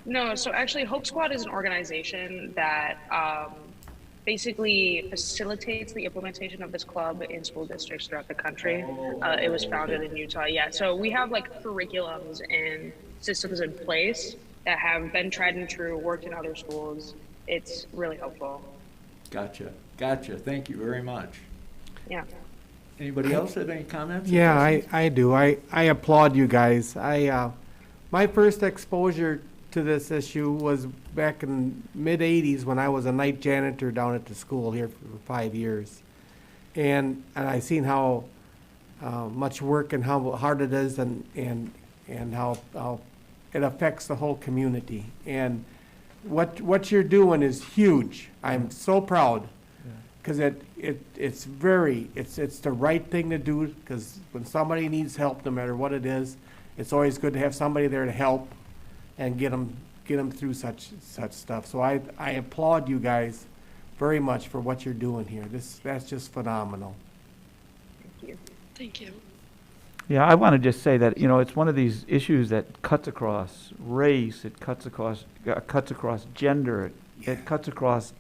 No, so actually Hope Squad is an organization that basically facilitates the implementation of this club in school districts throughout the country. It was founded in Utah, yeah. So we have curriculums and systems in place that have been tried and true, worked in other schools. It's really helpful. Gotcha. Thank you very much. Yeah. Anybody else have any comments? Yeah, I do. I applaud you guys. My first exposure to this issue was back in mid-'80s when I was a night janitor down at the school here for 5 years. And I seen how much work and how hard it is and how it affects the whole community. And what you're doing is huge. I'm so proud, because it's the right thing to do, because when somebody needs help, no matter what it is, it's always good to have somebody there to help and get them get them through such stuff. So I applaud you guys very much for what you're doing here. That's just phenomenal. Thank you. Thank you. Yeah, I want to just say that, it's one of these issues that cuts across race, it cuts across gender, it cuts across,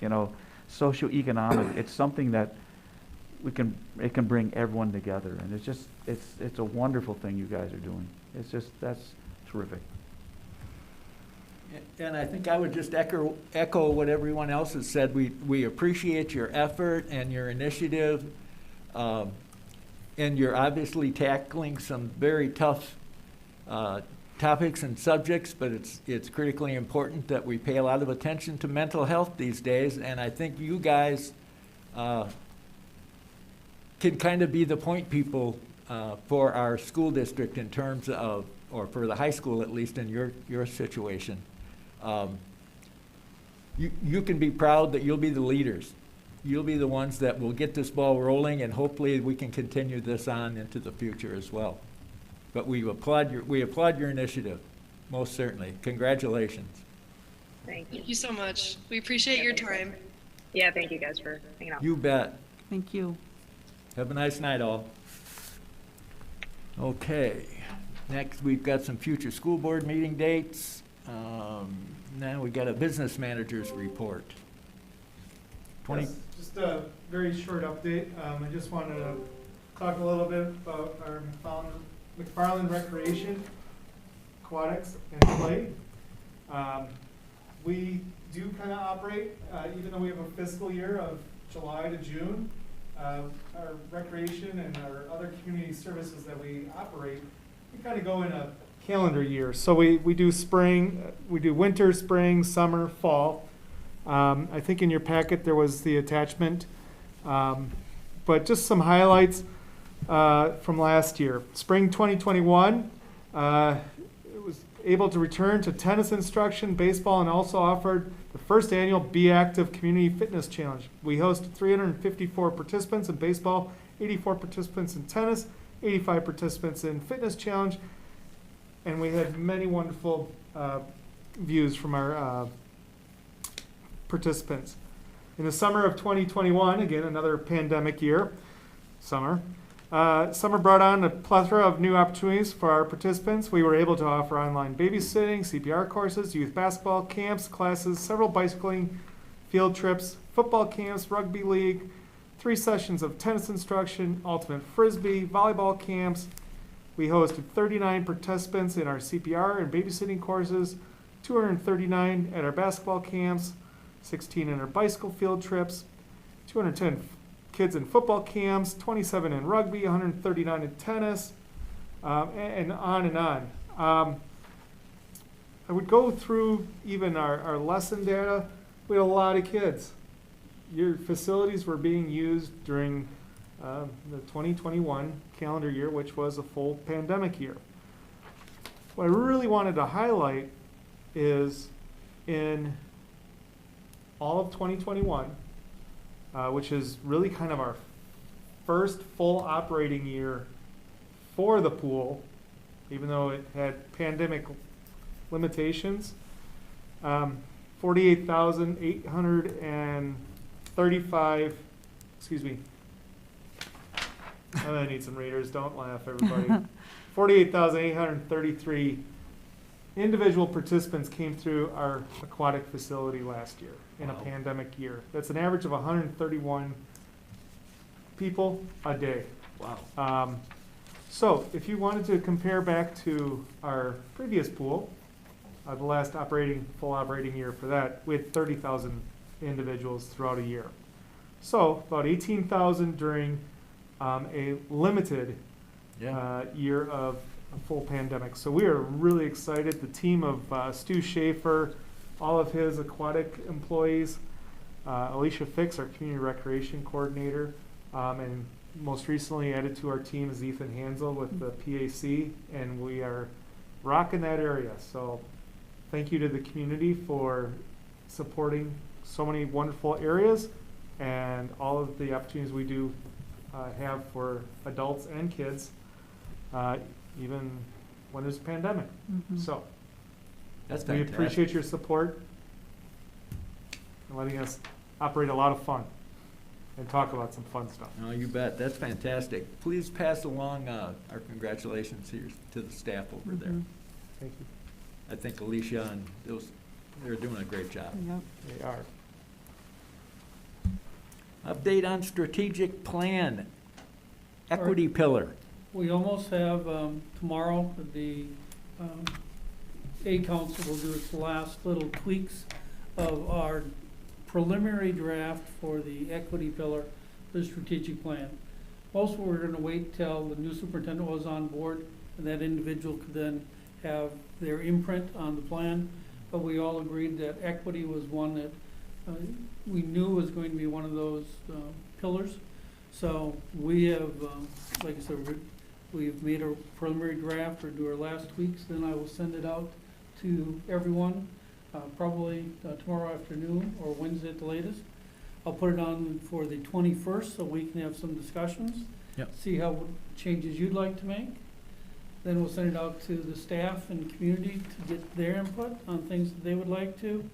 socioeconomic. It's something that it can bring everyone together, and it's a wonderful thing you guys are doing. That's terrific. And I think I would just echo what everyone else has said. We appreciate your effort and your initiative. And you're obviously tackling some very tough topics and subjects, but it's critically important that we pay a lot of attention to mental health these days. And I think you guys can kind of be the point people for our school district in terms of, or for the high school at least in your situation. You can be proud that you'll be the leaders. You'll be the ones that will get this ball rolling, and hopefully we can continue this on into the future as well. But we applaud your initiative, most certainly. Congratulations. Thank you. Thank you so much. We appreciate your time. Yeah, thank you guys for hanging out. You bet. Thank you. Have a nice night, all. Okay, next we've got some future school board meeting dates. Now we got a business manager's report. Yes, just a very short update. I just wanted to talk a little bit about our McFarland Recreation, Aquatics, and Play. We do kind of operate, even though we have a fiscal year of July to June, our recreation and our other community services that we operate, we kind of go in a calendar year. So we do spring, we do winter, spring, summer, fall. I think in your packet there was the attachment, but just some highlights from last year. Spring 2021, it was able to return to tennis instruction, baseball, and also offered the first annual Be Active Community Fitness Challenge. We hosted 354 participants in baseball, 84 participants in tennis, 85 participants in fitness challenge, and we had many wonderful views from our participants. In the summer of 2021, again, another pandemic year, summer brought on a plethora of new opportunities for our participants. We were able to offer online babysitting, CPR courses, youth basketball camps, classes, several bicycling field trips, football camps, rugby league, 3 sessions of tennis instruction, ultimate frisbee, volleyball camps. We hosted 39 participants in our CPR and babysitting courses, 239 at our basketball camps, 16 in our bicycle field trips, 210 kids in football camps, 27 in rugby, 139 in tennis, and on and on. I would go through even our lesson data. We had a lot of kids. Your facilities were being used during the 2021 calendar year, which was a full pandemic year. What I really wanted to highlight is in all of 2021, which is really kind of our first full operating year for the pool, even though it had pandemic limitations. 48,835, excuse me. I need some readers, don't laugh, everybody. 48,833 individual participants came through our aquatic facility last year in a pandemic year. That's an average of 131 people a day. Wow. So if you wanted to compare back to our previous pool, the last full operating year for that, we had 30,000 individuals throughout a year. So about 18,000 during a limited year of a full pandemic. So we are really excited. The team of Stu Schaefer, all of his aquatic employees, Alicia Fix, our community recreation coordinator, and most recently added to our team is Ethan Hansel with the PAC, and we are rocking that area. So thank you to the community for supporting so many wonderful areas and all of the opportunities we do have for adults and kids, even when there's a pandemic. So That's We fantastic. appreciate your support and letting us operate a lot of fun and talk about some fun stuff. No, you bet. That's fantastic. Please pass along our congratulations here to the staff over there. Mhm. Thank you. I think Alicia and they're doing a great job. Yep. They are. Update on strategic plan, equity pillar. We almost have, tomorrow, the A Council will do its last little tweaks of our preliminary draft for the equity pillar, the strategic plan. Most were gonna wait till the new superintendent was on board, and that individual could then have their imprint on the plan. But we all agreed that equity was one that we knew was going to be one of those pillars. So we have, like I said, we've made a preliminary draft or do our last tweaks, then I will send it out to everyone, probably tomorrow afternoon or Wednesday at the latest. I'll put it on for the 21st so we can have some discussions. Yep. See how changes you'd like to make. Then we'll send it out to the staff and community to get their input on things that they would like to.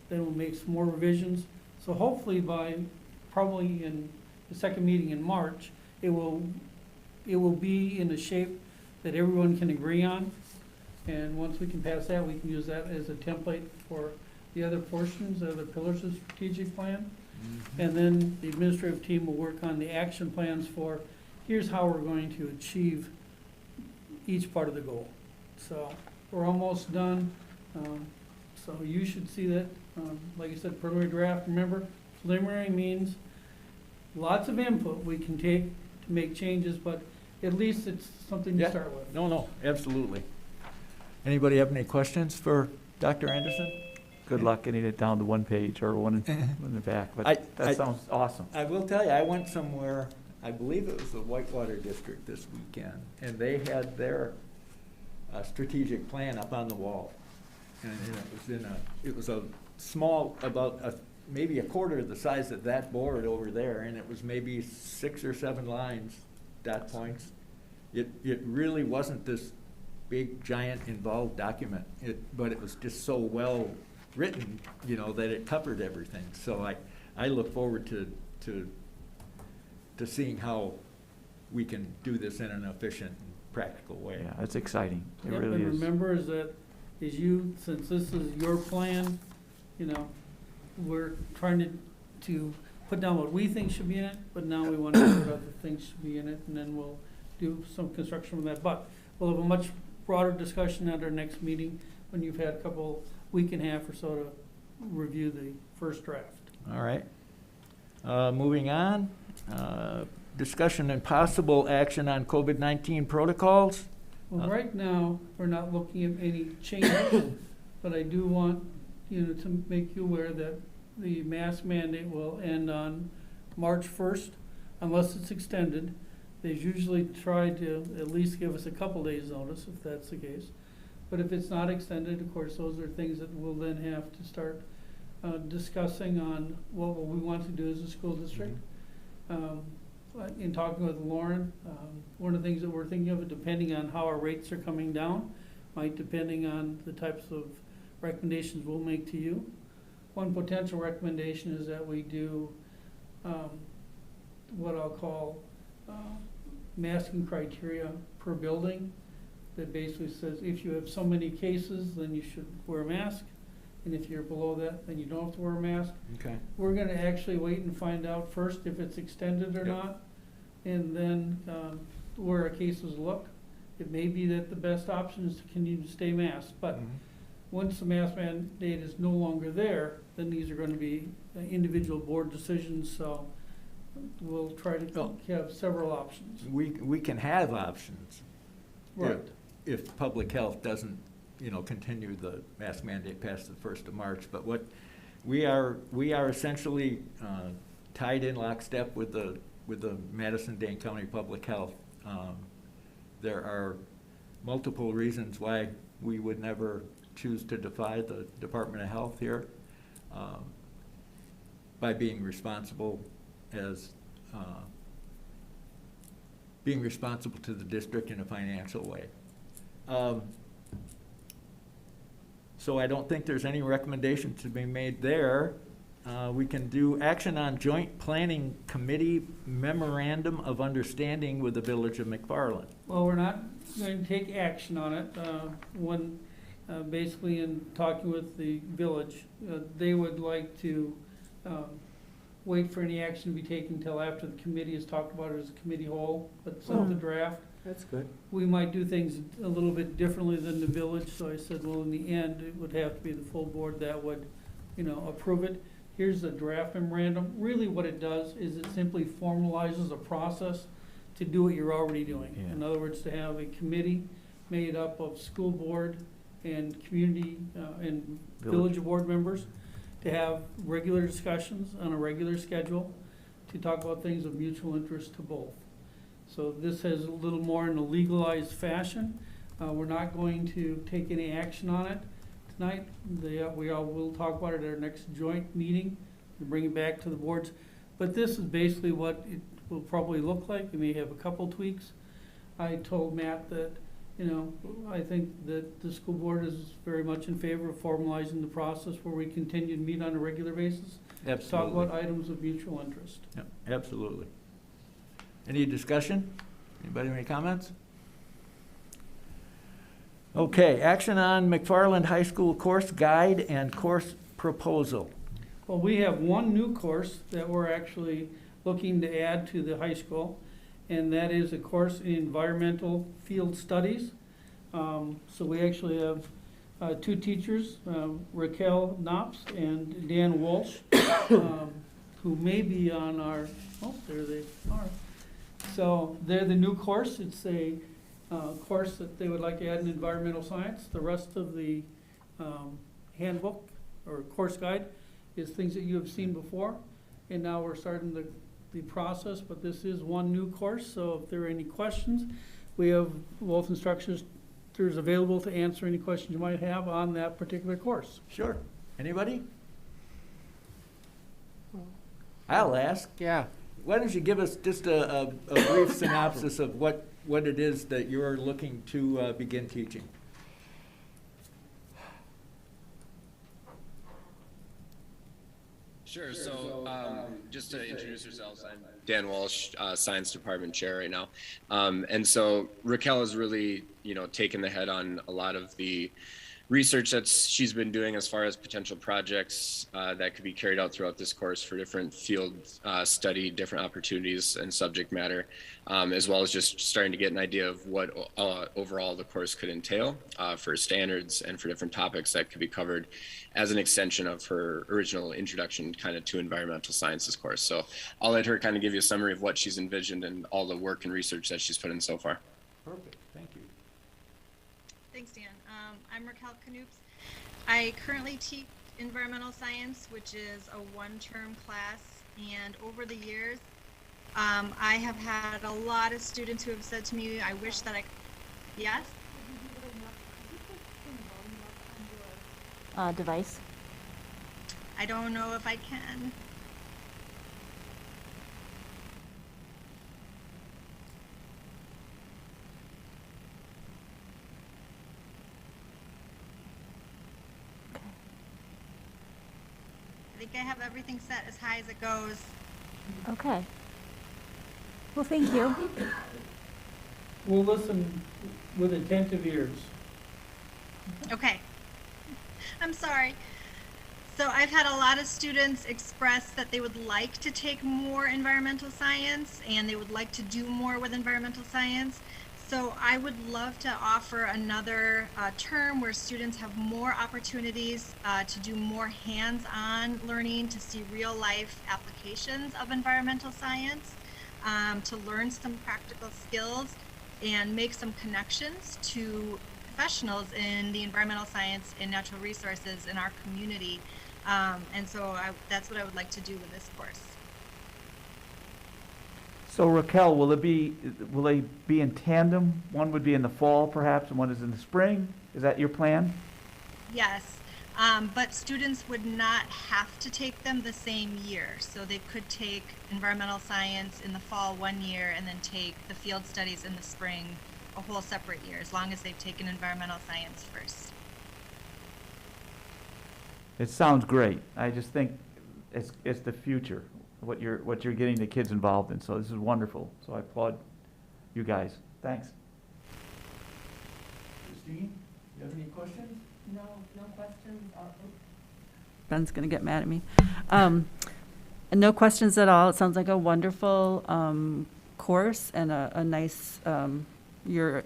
Then we'll make some more revisions. So hopefully by probably in the second meeting in March, it will be in a shape that everyone can agree on. And once we can pass that, we can use that as a template for the other portions, the other pillars of the strategic plan. And then the administrative team will work on the action plans for, here's how we're going to achieve each part of the goal. So we're almost done. So you should see that, like I said, preliminary draft. Remember, preliminary means lots of input we can take to make changes, but at least it's something to Yeah. start with. No, absolutely. Anybody have any questions for Dr. Anderson? Good luck getting it down to one page or one in the back, I- but that sounds awesome. I will tell you, I went somewhere, I believe it was the Whitewater District this weekend, and they had their strategic plan up on the wall. And it was a small, maybe a quarter of the size of that board over there, and it was maybe 6 or 7 lines, dot points. It really wasn't this big, giant, involved document, but it was just so well written, that it covered everything. So I look forward to seeing how we can do this in an efficient and practical way. Yeah, it's exciting. It Yep, really and is. remember is that, since this is your plan, we're trying to put down what we think should be in it, but now we want to know what other things should be in it, and then we'll do some construction with that. But we'll have a much broader discussion at our next meeting, when you've had a week and a half or so to review the first draft. All right. Moving on, discussion and possible action on COVID-19 protocols. Well, right now, we're not looking at any changes, but I do want, to make you aware that the mask mandate will end on March 1st, unless it's extended. They usually try to at least give us a couple days' notice, if that's the case. But if it's not extended, of course, those are things that we'll then have to start discussing on what we want to do as a school district. In talking with Lauren, one of the things that we're thinking of, depending on how our rates are coming down, depending on the types of recommendations we'll make to you. One potential recommendation is that we do what I'll call masking criteria per building, that basically says if you have so many cases, then you should wear a mask, and if you're below that, then you don't have to wear a mask. Okay. We're gonna actually wait and find out first if it's extended or Yep. not, and then where our cases look. It may be that the best option is to continue to stay masked, but once the mask mandate is no longer there, then these are gonna be individual board decisions, so we'll try to have several options. We can have options. Right. If public health doesn't, continue the mask mandate past the 1st of March. But what we are essentially tied in lockstep with the Madison-Dane County Public Health. There are multiple reasons why we would never choose to defy the Department of Health here, by being responsible to the district in a financial way. so I don't think there's any recommendation to be made there. We can do action on joint planning committee memorandum of understanding with the Village of McFarland. Well, we're not going to take action on it. When, basically in talking with the village, they would like to wait for any action to be taken until after the committee has talked about it as a committee whole, but sent the draft. That's good. We might do things a little bit differently than the village, so I said, well, in the end, it would have to be the full board that would, approve it. Here's the draft memorandum. Really what it does is it simply formalizes a process to do what you're already doing. Yeah. In other words, to have a committee made up of school board and community and village board members, to have regular discussions on a regular schedule, to talk about things of mutual interest to both. So this has a little more in a legalized fashion. We're not going to take any action on it tonight. We all will talk about it at our next joint meeting and bring it back to the boards. But this is basically what it will probably look like. We may have a couple tweaks. I told Matt that, I think that the school board is very much in favor of formalizing the process where we continue to meet on a regular basis. Absolutely. Talk about items of mutual interest. Yep, absolutely. Any discussion? Anybody have any comments? Okay, action on McFarland High School course guide and course proposal. Well, we have one new course that we're actually looking to add to the high school, and that is a course in environmental field studies. So we actually have two teachers, Raquel Knops and Dan Walsh, who may be on our, there they are. So they're the new course. It's a course that they would like to add in environmental science. The rest of the handbook or course guide is things that you have seen before. And now we're starting the process, but this is one new course. So if there are any questions, we have Wolf instructors available to answer any questions you might have on that particular course. Sure. Anybody? I'll ask. Yeah. Why don't you give us just a brief synopsis of what it is that you're looking to begin teaching? Sure. So just to introduce ourselves, I'm Dan Walsh, Science Department Chair right now. And so Raquel has really, taken the head on a lot of the research that she's been doing as far as potential projects that could be carried out throughout this course for different field study, different opportunities and subject matter, as well as just starting to get an idea of what overall the course could entail for standards and for different topics that could be covered as an extension of her original introduction kind of to environmental sciences course. So I'll let her kind of give you a summary of what she's envisioned and all the work and research that she's put in so far. Perfect. Thank you. Thanks, Dan. I'm Raquel Knoops. I currently teach environmental science, which is a one-term class, and over the years, I have had a lot of students who have said to me, I wish that I could. Yes? Device. I don't know if I can. I think I have everything set as high as it goes. Okay. Well, thank you. We'll listen with attentive ears. Okay. I'm sorry. So I've had a lot of students express that they would like to take more environmental science and they would like to do more with environmental science. So I would love to offer another term where students have more opportunities to do more hands-on learning, to see real-life applications of environmental science, to learn some practical skills and make some connections to professionals in the environmental science and natural resources in our community. And so that's what I would like to do with this course. So Raquel, will they be in tandem? One would be in the fall perhaps, and one is in the spring? Is that your plan? Yes, but students would not have to take them the same year. So they could take environmental science in the fall one year and then take the field studies in the spring a whole separate year, as long as they've taken environmental science first. It sounds great. I just think it's the future, what you're getting the kids involved in. So this is wonderful. So I applaud you guys. Thanks. Christine, you have any questions? No questions. Ben's gonna get mad at me. No questions at all. It sounds like a wonderful course and a nice, your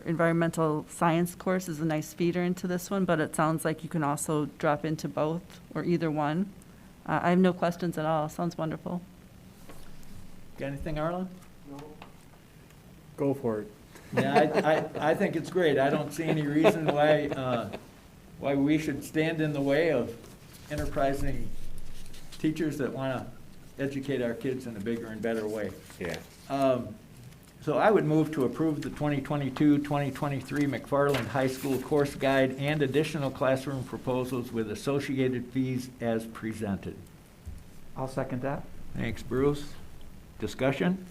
environmental science course is a nice feeder into this one, but it sounds like you can also drop into both or either one. I have no questions at all. Sounds wonderful. Got anything, Arlen? Go for it. Yeah, I think it's great. I don't see any reason why we should stand in the way of enterprising teachers that want to educate our kids in a bigger and better way. Yeah. So I would move to approve the 2022-2023 McFarland High School Course Guide and additional classroom proposals with associated fees as presented. I'll second that. Thanks, Bruce. Discussion?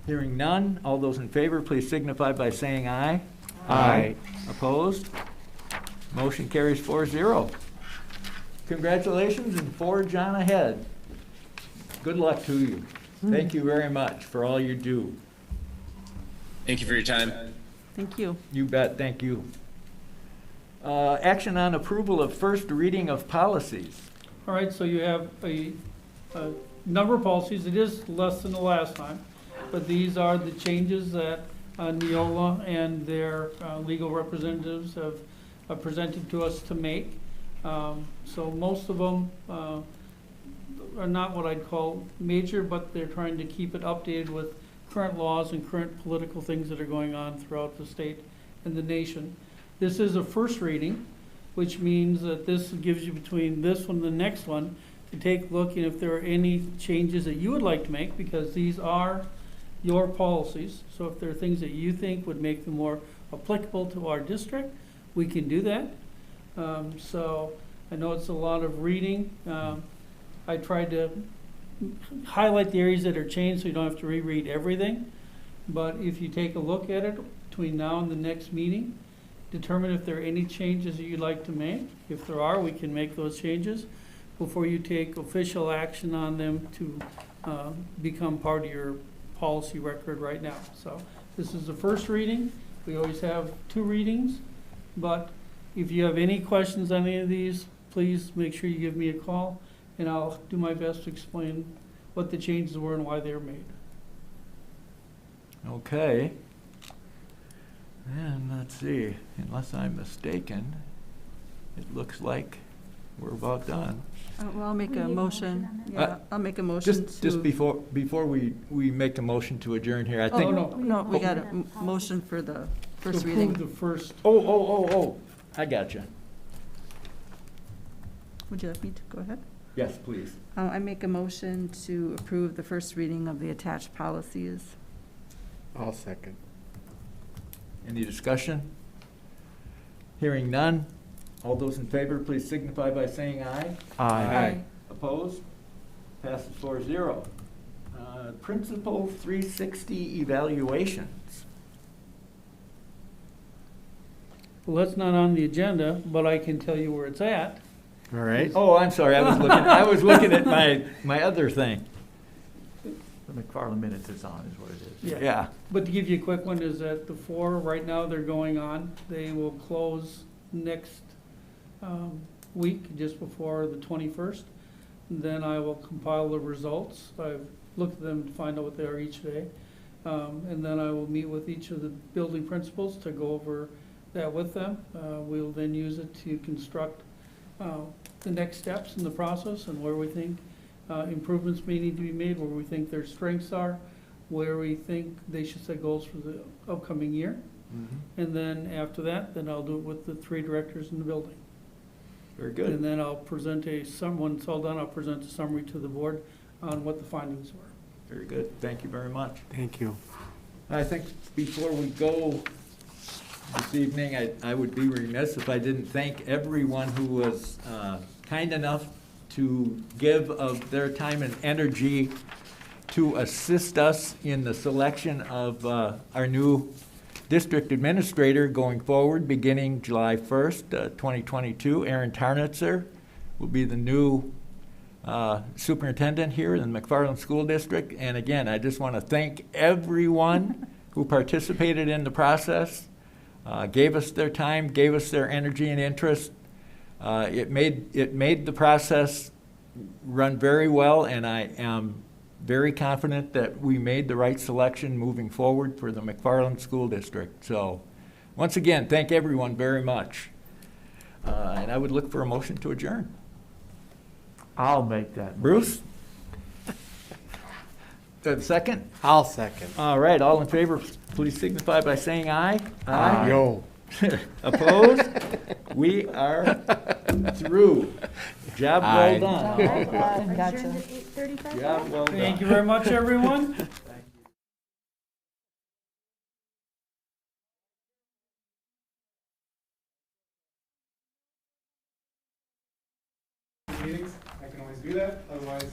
Hearing none, all those in favor, please signify by saying aye. Aye. Opposed? Motion carries 4-0. Congratulations and forge on ahead. Good luck to you. Thank you very much for all you do. Thank you for your time. Thank you. You bet, thank you. Action on approval of first reading of policies. All right, so you have a number of policies. It is less than the last time, but these are the changes that Neola and their legal representatives have presented to us to make. So most of them are not what I'd call major, but they're trying to keep it updated with current laws and current political things that are going on throughout the state and the nation. This is a first reading, which means that this gives you between this one and the next one to take a look, and if there are any changes that you would like to make, because these are your policies. So if there are things that you think would make them more applicable to our district, we can do that. So I know it's a lot of reading. I tried to highlight the areas that are changed so you don't have to reread everything. But if you take a look at it between now and the next meeting, determine if there are any changes that you'd like to make. If there are, we can make those changes before you take official action on them to become part of your policy record right now. So this is the first reading. We always have 2 readings, but if you have any questions on any of these, please make sure you give me a call, and I'll do my best to explain what the changes were and why they were made. Okay. And let's see, unless I'm mistaken, it looks like we're about done. Well, I'll make a motion. Yeah, I'll make a motion to. Just before we make a motion to adjourn here, I Oh, think. no, we got a motion for the first To reading. approve the first. Oh, I gotcha. Would you like me to go ahead? Yes, please. I make a motion to approve the first reading of the attached policies. I'll second. Any discussion? Hearing none. All those in favor, please signify by saying aye. Aye. Opposed? Passes 4-0. Principal 360 evaluations. Well, that's not on the agenda, but I can tell you where it's at. All right. Oh, I'm sorry, I was looking at my other thing. The McFarland minutes is on, is what it is. Yeah. But to give you a quick one, is that the 4 right now, they're going on. They will close next week, just before the 21st. Then I will compile the results. I've looked at them to find out what they are each day. And then I will meet with each of the building principals to go over that with them. We'll then use it to construct the next steps in the process and where we think improvements may need to be made, where we think their strengths are, where we think they should set goals for the upcoming year. Mm-hmm. And then after that, then I'll do it with the 3 directors in the building. Very good. And then I'll present when it's all done, I'll present a summary to the board on what the findings were. Very good. Thank you very much. Thank you. I think before we go this evening, I would be remiss if I didn't thank everyone who was kind enough to give of their time and energy to assist us in the selection of our new district administrator going forward, beginning July 1st, 2022. Aaron Tarnitzer will be the new superintendent here in the McFarland School District. And again, I just want to thank everyone who participated in the process, gave us their time, gave us their energy and interest. It made the process run very well, and I am very confident that we made the right selection moving forward for the McFarland School District. So once again, thank everyone very much. And I would look for a motion to adjourn. I'll make that. Bruce? Second? I'll second. All right, all in favor, please signify by saying aye. Aye. Yo. Opposed? We are through. Job well Aye. done. Gotcha. Adjourned at 8:35. Job well done. Thank you very much, everyone. Meetings, I can always do that, otherwise,